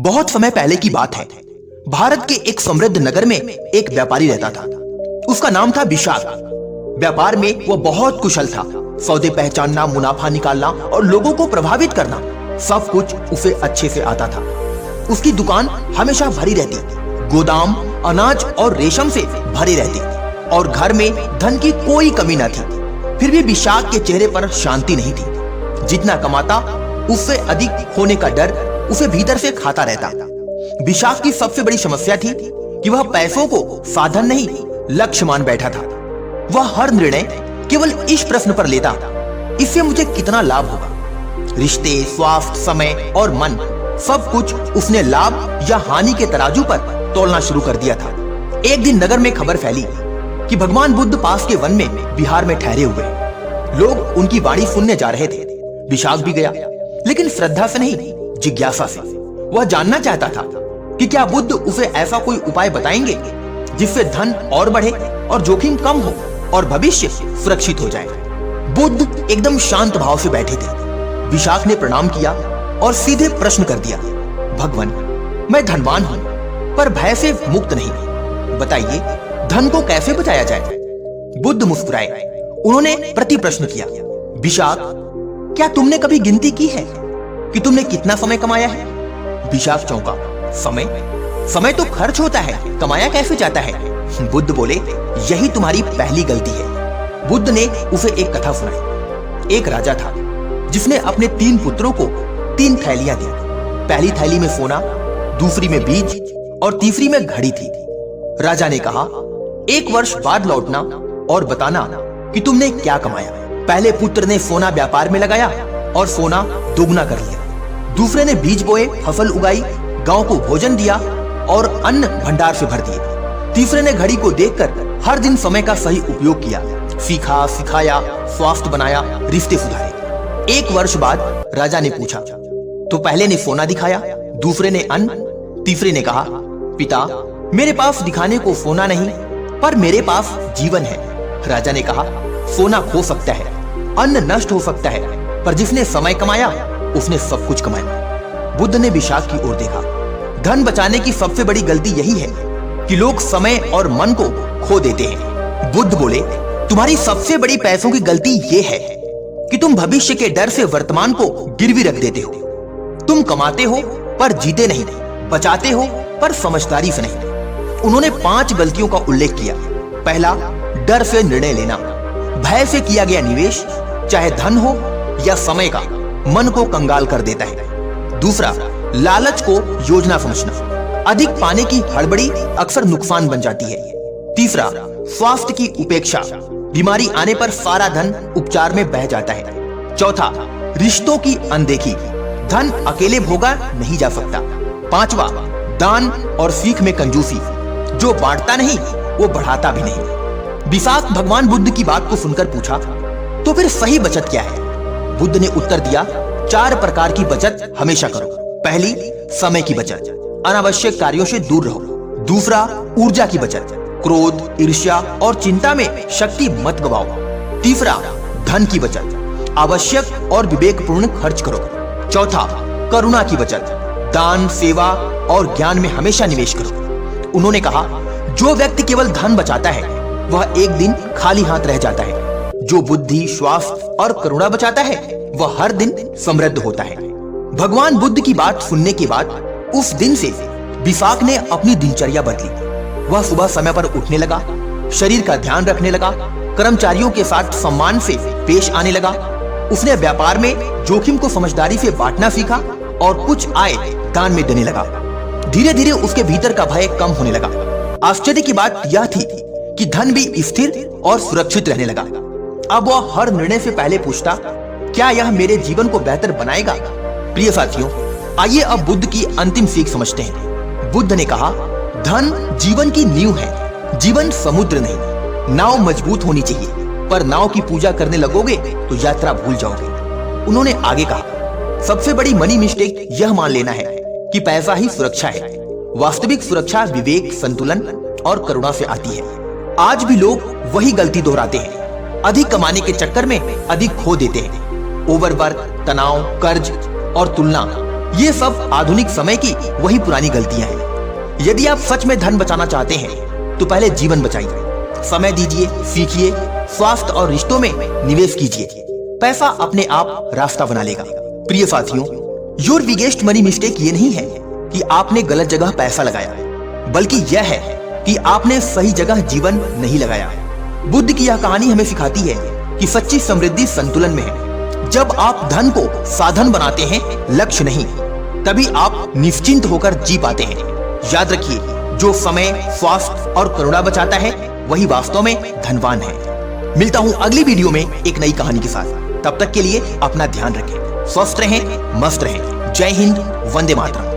बहुत समय पहले की बात है। भारत के एक समृद्ध नगर में एक व्यापारी रहता था। उसका नाम था विशाख। व्यापार में वह बहुत कुशल था। सौदे पहचानना, मुनाफा निकालना और लोगों को प्रभावित करना, सब कुछ उसे अच्छे से आता था। उसकी दुकान हमेशा भरी रहती, गोदाम अनाज और रेशम से भरे रहते और घर में धन की कोई कमी न थी। फिर भी विशाख के चेहरे पर शांति नहीं थी। जितना कमाता उससे अधिक होने का डर उसे भीतर से खाता रहता। विशाख की सबसे बड़ी समस्या थी कि वह पैसों को साधन नहीं, लक्ष्य मान बैठा था। वह हर निर्णय केवल इस प्रश्न पर लेता, इससे मुझे कितना लाभ होगा। रिश्ते, स्वास्थ्य, समय और मन, सब कुछ उसने लाभ या हानि के तराजू पर तोलना शुरू कर दिया था। एक दिन नगर में खबर फैली कि भगवान बुद्ध पास के वन में बिहार में ठहरे हुए। लोग उनकी वाणी सुनने जा रहे थे। विशाख भी गया, लेकिन श्रद्धा से नहीं, जिज्ञासा से। वह जानना चाहता था कि क्या बुद्ध उसे ऐसा कोई उपाय बताएंगे जिससे धन और बढ़े और जोखिम कम हो और भविष्य सुरक्षित हो जाए। बुद्ध एकदम शांत भाव से बैठे थे। विशाख ने प्रणाम किया और सीधे प्रश्न कर दिया, भगवान, मैं धनवान हूं पर भय से मुक्त नहीं। बताइए, धन को कैसे बचाया जाए? बुद्ध मुस्कुराए। उन्होंने प्रति प्रश्न किया, विशाख, क्या तुमने कभी गिनती की है कि तुमने कितना समय कमाया है? विशाख चौंका। समय तो खर्च होता है, कमाया कैसे जाता है? बुद्ध बोले, यही तुम्हारी पहली गलती है। बुद्ध ने उसे एक कथा सुनाई। एक राजा था जिसने अपने 3 पुत्रों को 3 थैलियां दी। पहली थैली में सोना, दूसरी में बीज और तीसरी में घड़ी थी। राजा ने कहा, 1 वर्ष बाद लौटना और बताना कि तुमने क्या कमाया। पहले पुत्र ने सोना व्यापार में लगाया और सोना दोगुना कर लिया। दूसरे ने बीज बोए, फसल उगाई, गांव को भोजन दिया और अन्न भंडार से भर दिए। तीसरे ने घड़ी को देखकर हर दिन समय का सही उपयोग किया, सीखा, सिखाया, स्वास्थ्य बनाया, रिश्ते सुधारे। 1 वर्ष बाद राजा ने पूछा, तो पहले ने सोना दिखाया, दूसरे ने अन्न, तीसरे ने कहा, पिता, मेरे पास दिखाने को सोना नहीं पर मेरे पास जीवन है। राजा ने कहा, सोना खो सकता है, अन्न नष्ट हो सकता है, पर जिसने समय कमाया उसने सब कुछ कमाया। बुद्ध ने विशाख की ओर देखा। धन बचाने की सबसे बड़ी गलती यही है कि लोग समय और मन को खो देते हैं। बुद्ध बोले, तुम्हारी सबसे बड़ी पैसों की गलती यह है कि तुम भविष्य के डर से वर्तमान को गिरवी रख देते हो। तुम कमाते हो पर जीते नहीं, बचाते हो पर समझदारी से नहीं। उन्होंने 5 गलतियों का उल्लेख किया। पहला, डर से निर्णय लेना। भय से किया गया निवेश, चाहे धन हो या समय का, मन को कंगाल कर देता है। दूसरा, लालच को योजना समझना। अधिक पाने की हड़बड़ी अक्सर नुकसान बन जाती है। तीसरा, स्वास्थ्य की उपेक्षा। बीमारी आने पर सारा धन उपचार में बह जाता है। चौथा, रिश्तों की अनदेखी। धन अकेले भोगा नहीं जा सकता। पांचवा, दान और सीख में कंजूसी। जो बांटता नहीं वो बढ़ाता भी नहीं। विशाख भगवान बुद्ध की बात को सुनकर पूछा, तो फिर सही बचत क्या है? बुद्ध ने उत्तर दिया, 4 प्रकार की बचत हमेशा करो। पहली, समय की बचत, अनावश्यक कार्यों से दूर रहो। दूसरा, ऊर्जा की बचत, क्रोध, ईर्ष्या और चिंता में शक्ति मत गवाओ। तीसरा, धन की बचत, आवश्यक और विवेकपूर्ण खर्च करो। चौथा, करुणा की बचत, दान, सेवा और ज्ञान में हमेशा निवेश करो। उन्होंने कहा, जो व्यक्ति केवल धन बचाता है वह एक दिन खाली हाथ रह जाता है। जो बुद्धि, स्वास्थ्य और करुणा बचाता है वह हर दिन समृद्ध होता है। भगवान बुद्ध की बात सुनने के बाद उस दिन से विशाख ने अपनी दिनचर्या बदली। वह सुबह समय पर उठने लगा, शरीर का ध्यान रखने लगा, कर्मचारियों के साथ सम्मान से पेश आने लगा। उसने व्यापार में जोखिम को समझदारी से बांटना सीखा और कुछ आय दान में देने लगा। धीरे धीरे उसके भीतर का भय कम होने लगा। आश्चर्य की बात यह थी कि धन भी स्थिर और सुरक्षित रहने लगा। अब वह हर निर्णय से पहले पूछता, क्या यह मेरे जीवन को बेहतर बनाएगा? प्रिय साथियों, आइए अब बुद्ध की अंतिम सीख समझते हैं। बुद्ध ने कहा, धन जीवन की नींव है, जीवन समुद्र नहीं। नाव मजबूत होनी चाहिए, पर नाव की पूजा करने लगोगे तो यात्रा भूल जाओगे। उन्होंने आगे कहा, सबसे बड़ी मनी मिस्टेक यह मान लेना है कि पैसा ही सुरक्षा है। वास्तविक सुरक्षा विवेक, संतुलन और करुणा से आती है। आज भी लोग वही गलती दोहराते हैं। अधिक कमाने के चक्कर में अधिक खो देते हैं। ओवरवर्क, तनाव, कर्ज और तुलना ये सब आधुनिक समय की वही पुरानी गलतियां हैं। यदि आप सच में धन बचाना चाहते हैं तो पहले जीवन बचाइए, समय दीजिए, सीखिए, स्वास्थ्य और रिश्तों में निवेश कीजिए। पैसा अपने आप रास्ता बना लेगा। प्रिय साथियों, योर बिगेस्ट मनी मिस्टेक ये नहीं है कि आपने गलत जगह पैसा लगाया, बल्कि यह है कि आपने सही जगह जीवन नहीं लगाया। बुद्ध की यह कहानी हमें सिखाती है कि सच्ची समृद्धि संतुलन में है। जब आप धन को साधन बनाते हैं, लक्ष्य नहीं, तभी आप निश्चिंत होकर जी पाते हैं। याद रखिए, जो समय, स्वास्थ्य और करुणा बचाता है वही वास्तव में धनवान है। मिलता हूं अगली वीडियो में एक नई कहानी के साथ। तब तक के लिए अपना ध्यान रखें, स्वस्थ रहें, मस्त रहें। जय हिंद, वंदे मातरम।